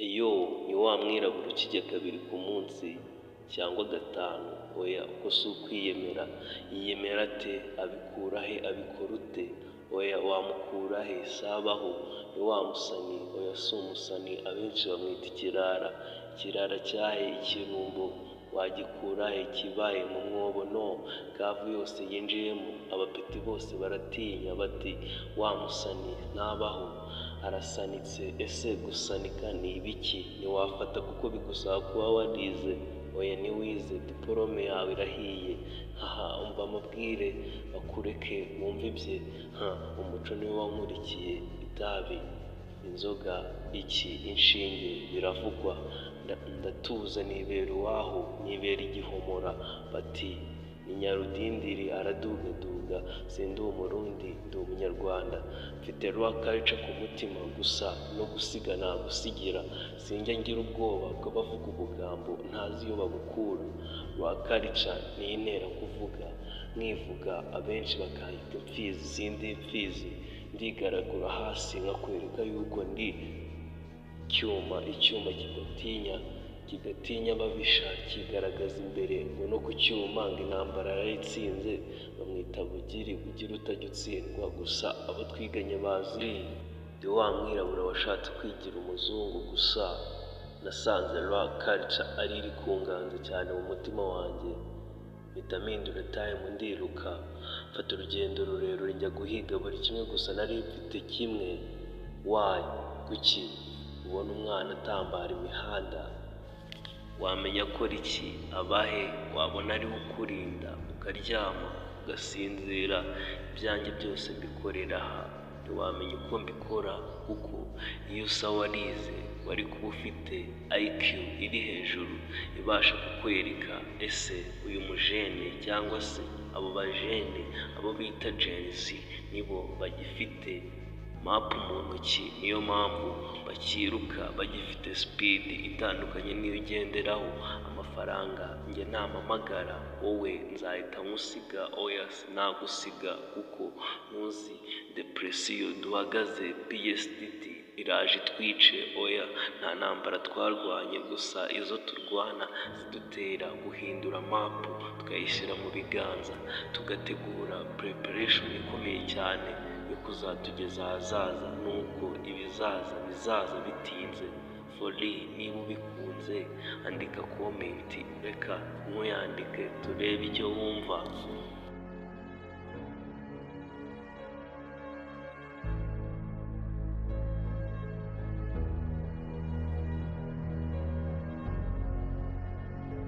Iyo ni wa mwirabura ukijya kabiri ku munsi cyangwa gatanu, oya uko si ukwiyemera. Yiyemera ate? Abikura he? Abikora ute? Oya wamukura he? Sabaho. Ni wa musani? Oya si umusani, abenshi bamwita ikirara. Ikirara cyahe? Ikirumbo. Wagikura he? Kibahe? Mu mwobo? No, kavu yose yinjiyemo abapeti bose baratinya bati wa musani ntabaho, arasanitse. Ese gusanika ni ibiki? Ntiwafata kuko bigusaba kuba warize. Oya ntiwize, diporome yawe irahiye. Haha umva amabwire bakureke wumve ibye. Umuco niwe wankurikiye. Itabi, inzoga, inshinge biravugwa. Ndatuza nibera iwaho, nibera igihomora. Bati ni Nyarudindiri aradugaduga. Sindi umurundi, ndi umunyarwanda. Mfite rwa karica ku mutima, gusa no gusiga nagusigira. Sinjya ngira ubwoba bw'abavuga ubugambo ntazi iyo babukura. Rwa karica ntintera kuvuga, nkivuga abenshi bakahita imfizi. Sindi imfizi, ndigaragura hasi nkakwereka yuko ndi icyuma kigatinya ababisha, kigaragaza imbere ngo no ku cyuma ngo intambara yarayitsinze. Bamwita Bugiri utajya utsindwa, gusa abo twiganye bazi. Ndi wa mwirabura washatse kwigira umuzungu, gusa nasanze rwa karica ari iri kunganza cyane mu mutima wanjye. Mpita mpindura time ndiruka, mfata urugendo rurerure njya guhiga buri kimwe, gusa nari mfite kimwe. Why? Kuki? Ubona umwana atambara imihanda, wamenya akora iki? Abahe? Wabona ariwe ukurinda, ukaryama ugasinzira. Ibyanjye byose mbikorera aha, ntiwamenya uko mbikora, kuko iyo usa warize wari kuba ufite IQ iri hejuru ibasha kukwereka ese uyu mujene cyangwa se abo bajene, abo bita Gen Z, nibo bagifite mapu mu ntoki. Niyo mpamvu bakiruka bagifite speed itandukanye n'iyo ugenderaho. Amafaranga njye ntampamagara, wowe nzahita nkusiga. Oya sinagusiga kuko ntuzi depresiyo duhagaze. PSD iraje itwice. Oya nta ntambara twarwanye, gusa izo turwana zidutera guhindura mapu tukayishyira mu biganza, tugategura preparation ikomeye cyane yo kuzatugeza ahazaza. Nuko ibizaza bizaza bitinze. Foli, niba ubikunze andika komenti, reka ntuyandike turebe icyo wumva.